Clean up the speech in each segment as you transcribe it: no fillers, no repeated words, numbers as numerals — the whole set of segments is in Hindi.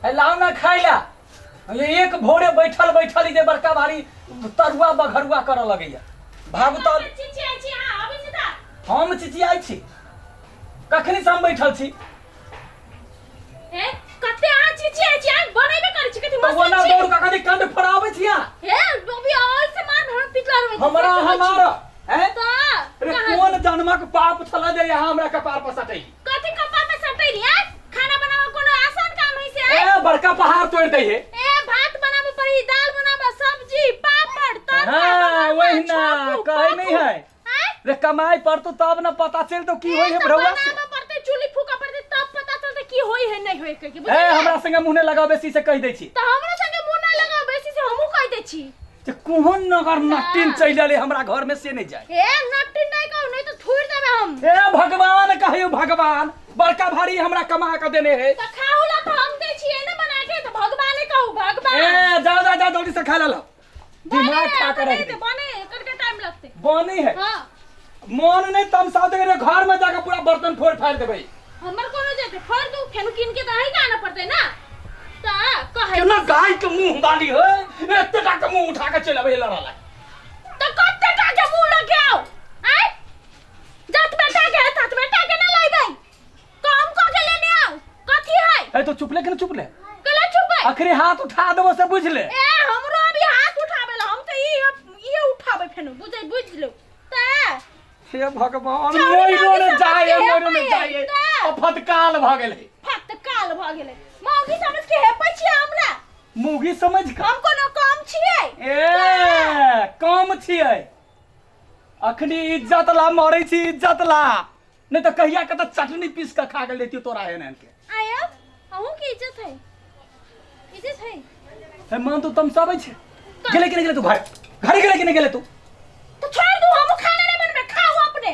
लाओ ना खाइला एक भोरे बैठल बैठल जे बड़का भारी तरुआ बघरुआ कर लगैया भागतल हम चिचियाई छी कखनी से हम बैठल छी कते आ चिचियाई छी बनेबे करै छी कथि मस्त तो ना दौड़ का कनी कंड फड़ावे छिया बबी और से मार भर पिटला रे हमरा हैं तो अरे कौन जन्मक पाप छला जे यहाँ हमरा कपार पर सटै कथि कपार पे सटै रे खाना बनावे कोनो आसान काम है से ए बड़का पहाड़ तोड़ दे है भात बनावे पड़ी दाल बनावे सब्जी पापड़ तरुआ हां वही ना कहे नहीं है रे कमाई पर तो तब ना पता चल तो की होई है भरवा से बनावे पड़ते चूल्ही फूका पड़ते तब पता चलते की होई है नहीं होई के ए हमरा संगे मुंह ने लगाओ बेसी से कह दै छी त हमरा संगे मुंह ना लगाओ बेसी से हमहू कह दै छी जे कोहन नगर नटिन चैलले हमरा घर में से नहीं जाए नटिन नहीं कहू नहीं तो थूर देबे हम भगवान कहियो भगवान बड़का भारी हमरा कमा के देने है त खाऊला तो हम दे छी ना बना के तो भगवान कहू भगवान जा जल्दी से खा लो दिमाग खा कर रख दे बने करके टाइम लगते बनी है हां मन नहीं तम साथ घर में जाकर पूरा बर्तन फोड़ फाड़ देबे हमर कोनो जेते फोड़ दू फेनु किन के दही गाना पड़ते ना ता कहे केना गाय के मुंह बाली है एते टा के मुंह उठा के चलबे लड़ाला त कते टा के मुंह लगाओ आय जात बेटा के तात बेटा के ना लइबै काम क के लेने आओ कथि है ए तो चुप ले के चुप ले कला चुप है आखिरी हाथ उठा देबो से बुझ ले हमरो अभी हाथ उठाबे हम तो ये उठाबे फेनु बुझ लो ता हे भगवान मोइरो ने जाए फटकाल भ गेलै फटकाल भ गेलै मौगी समझ के हे पछिया हमरा मुगी समझ के हम कोनो काम छियै काम छियै अखनी इज्जत ला मरै छी इज्जत ला नहीं तो कहिया के त चटनी पीस के खा गेल देती तोरा एहन के आया अहू की इज्जत है हे मान तो तुम सब छै गेले तू घर गेले गेले तू तो छोड़ दू हम खाना नहीं बनबे खाओ अपने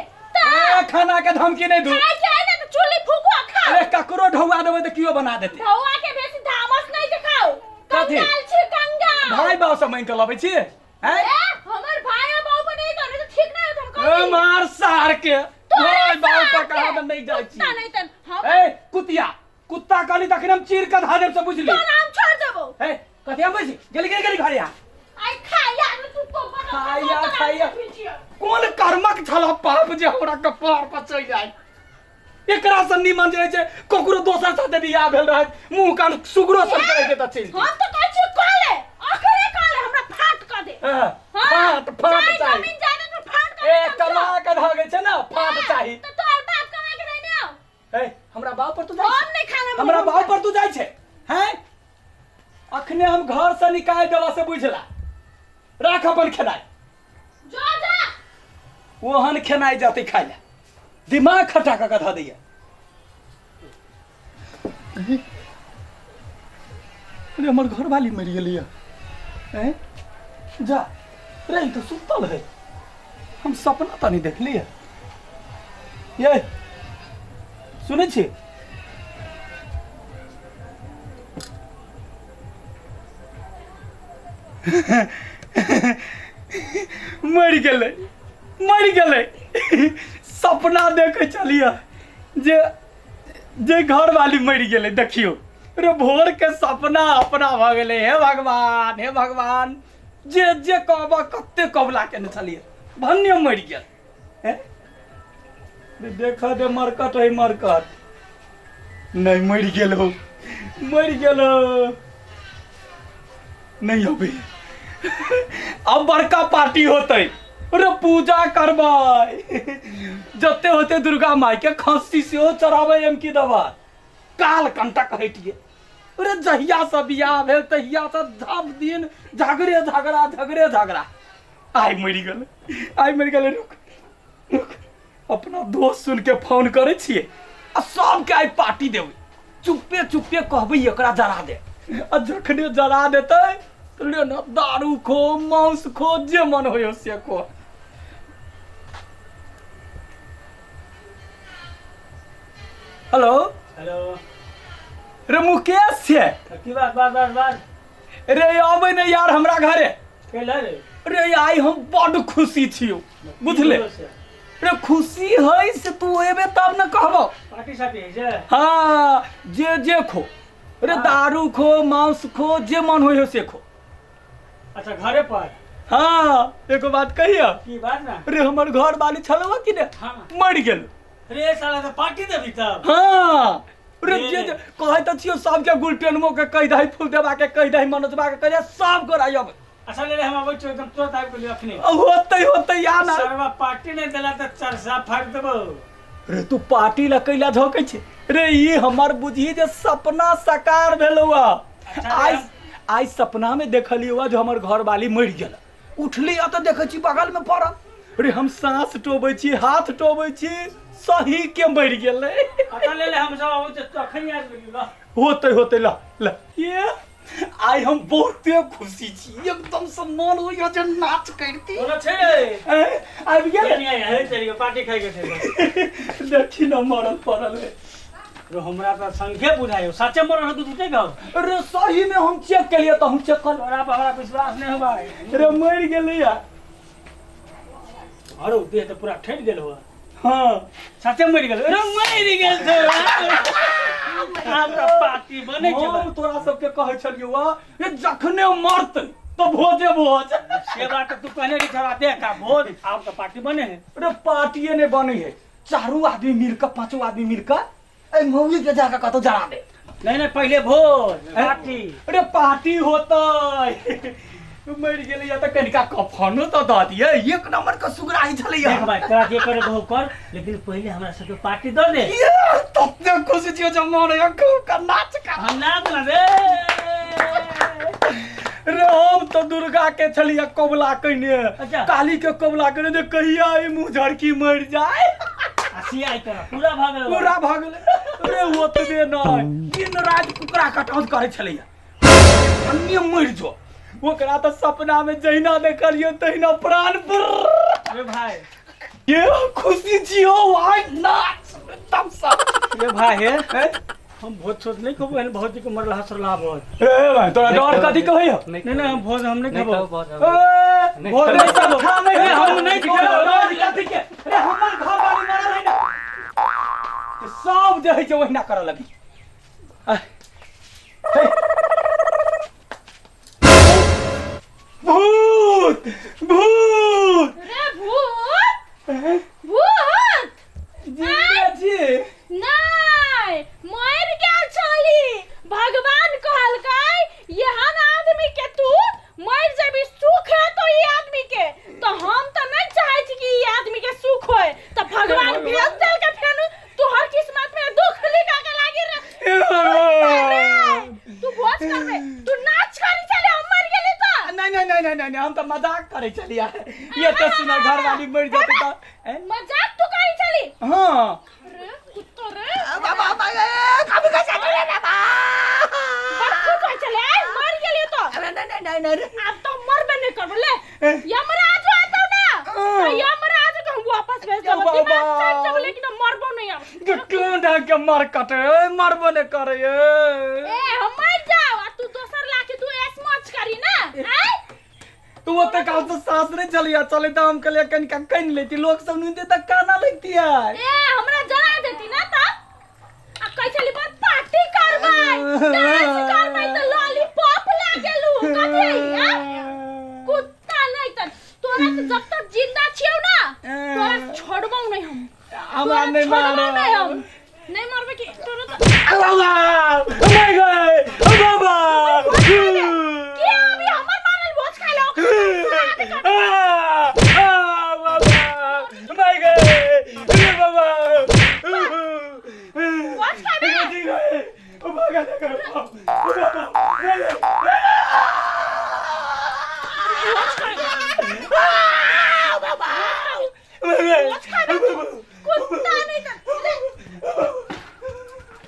खाना के धमकी नहीं दू खाए के ना तो चूल्ही फूकवा खाओ अरे ककरो ढौआ देबे त कियो बना देते ढौआ के बेसी धामस नहीं दिखाओ कंगाल छी कंगाल भाई बाव से मांग के लबे छी हैं हमर भाई बाव पर नहीं करे तो ठीक नहीं हम ए मार सार के भाई बाव पर कहा त नहीं जाय छी नहीं त हम ए कुतिया कुत्ता काली तखन हम चीर के धा देब से बुझली तो नाम छोड़ देबो ए कथि हम बसी गेली घर आ आई खाया तू तो बना खाया कौन कर्मक छला पाप जे हमरा कपार पर चढ़ जाय एकरा से निमन जे छै ककरो दोसर साथे बियाह भेल रहे मुंह कान सुगरो सब करे के त चल हम तो कहै छी काले आखिरे काले हमरा फाट क दे फाट चाहिए जमीन जाने तो फाट क ए कमा के धागे छै ना फाट चाहिए तो तोर बाप कमा के नहीं आओ ए हमरा बाप पर तू जाय हम नहीं खाना हमरा बाप पर तू जाय छै हैं अखने हम घर से निकाल देला से बुझला राख अपन खेनाई जा ओहन खेनाई जाते खाय ले दिमाग खटा का कथा दैया अरे हमर घर वाली मर गेलिए हैं जा रे तो सुतल है हम सपना तो नहीं देख लिए ये सुने छी मर गेलै सपना देखे चलिए जे घर वाली मर गेलै देखियो रे भोर के सपना अपना भ गेलै हे भगवान जे जे कहबा कते कबला केने छलिए भन्ने मर गेल रे देखा दे मरकट है मरकट नहीं मर गेलो नहीं अभी अब बड़का पार्टी होते अरे पूजा करबै जते होते दुर्गा माई के खस्सी से चढ़ावे एम की दवा काल कंटक हटिए अरे जहिया से बियाह भेल तहिया से सब दिन झगड़े आई मर गेल रुक अपना दोस्त सुन के फोन करे छिए आ सबके आई पार्टी देबै चुपे कहबै एकरा जरा दे आ जखने जरा देतै ले ना दारू खो मांस खो जे मन हो से खो हेलो रे मुकेश छे की बात रे आबै ने यार हमरा घरे केला रे आई हम बड़ खुशी छियो बुझले रे खुशी है से तू एबे तब न कहबो पार्टी साटी है जे हां जे खो अरे दारू खो मांस खो जे मन हो से खो। अच्छा घरे पर हाँ एगो बात कहिया, की बात ना। अरे हमर घर वाली छलवा कि ने हाँ। मर गेल। अरे साला तो पार्टी देबी तब। हाँ अरे ये। जे कहे त छियो सब के गुलटेनमो के कह दही फूल देबा के कह दही मनोजबा के कह दही सब को आइब। अच्छा ले हम आबै छौ एकदम तुरंत आबि गेलियो अखनी। होते या ना। सरवा पार्टी नहीं देला त चरसा फाड़ देबो। अरे तू पार्टी ला कैला धोकै छे। अरे ये हमर बुझी जे सपना साकार भेलौआ। अच्छा, आज आज सपना में देखलियो जो हमर घर वाली मर गेल। उठली त देखै छी बगल में पड़ल। अरे हम सांस टोबै छी हाथ टोबै छी सही के मर गेलै। अच्छा ले हम सब आबै त अखनी आबि गेलियो। होते ला ला ये आई हम बहुते खुशी छी एकदम से मन होइया जे नाच करती। बोलो छे आबि गेल नहीं आया है तेरी पार्टी खाइ के छे। देखी न मरल पड़ल है। रो हमरा त संख्या बुझायो सच्चे मरल तू झूठे गाओ। अरे सही में हम चेक के लिए तो हम चेक कर। तोरा पर हमरा विश्वास नहीं होबा। अरे मर गेलै या। अरे देह तो पूरा ठेठ गेल हो। हाँ सच्चे मर गेल। अरे मर गेल छे। हमरा पार्टी बने छे। हम तोरा सबके कहै छलियो ये जखने मरतै तो भोजे भोज। से बात तू कहने रही था देख का भोज आप तो पार्टी बने है। अरे पार्टिए ने बने है चारों आदमी मिलकर पांचों आदमी मिलकर ए मौगी के जाकर कतो जरा दे। नहीं पहले भोज पार्टी। अरे पार्टी होतै। मर गेलै या त कनिका कफनो तो द दिए एक नंबर का सुगराही छलैया। देख भाई तोरा जे करे बहु कर लेकिन पहले हमरा सबके पार्टी दे दे। ये तते खुशी छियो जे मोर का नाच का हम नाच ना दे। अरे हम तो दुर्गा के छलिया कबला कइने। अच्छा। काली के कबला कइने जे कहिया ई मुंह झड़की मर जाए। हंसी आई तोरा पूरा भागल। पूरा भागले। अरे ओतबे नै दिन रात कुकरा कटौत करे छलैया। अन्य मर जो ओकरा तो सपना में जहिना देखलियो तहिना प्राण पर। अरे भाई ये खुशी छियो आज नाच तब सब। ये भाई है हम भोज छोड़ नहीं खबो है भोज के मरला हसरला भोज। ए भाई तोरा डर कथि कहै हो। नहीं हम भोज हम नहीं खबो। ए भोज नहीं सब खा नहीं ए, हम नहीं खाओ। खाओ। डर कथि के। अरे हमर घर वाली मरल है ना तो सब जे है छै ओहिना करऽ लगी। भूत भूत। अरे भूत भूत जिंदा छी। नहीं मर गेल छली। भगवान कहलकै एहन आदमी के तू मर जेबी सुख है तो ये आदमी के तो हम तो नहीं चाहे छी कि ये आदमी के सुख होए तो भगवान भेज देल के फेनु तोहर किस्मत में दुख लिखा के लागी रे। तू भोज करबे तू नाच करी चले हम मर गेली तो। नहीं हम तो मजाक करे चलिया। ये तो सुना घर वाली मर जाती तो मजाक तू करी चली। हाँ अरे कुत्ता रे बाबा कभी का चले बाबा। बच्चू कह चले मर गेली तो। नहीं अब तो मरबे नहीं करबो ले। यमराज आता ना तो यमराज को हम वापस भेज देबो। दिमाग चल जब लेकिन हम मरबो नहीं अब। क्यों ढंग के मर कटे मरबो ने करे। ए हम मर जाओ आ तू दोसर लाके तू ऐस मच करी ना। हैं तू ओते का तो सास रे चलिया चले तो हम कलिया कनिका कइन लेती लोग सब नुते तक काना लगती है। ए हमरा जला देती ना त आ कह चली बात पार्टी करबै डांस करबै त लॉलीपॉप लागेलू कथि है। कुत्ता नहीं त तोरा के जब तक जिंदा छियौ ना तोरा छोड़बौ नहीं हम। हमरा नहीं मारो नहीं मरबे की तोरा त बाबा मैं गए बाबा के अभी हमर मारल भोज खा लो। बाबा मैं गए बाबा भोज खाबे भागा करो भोज खा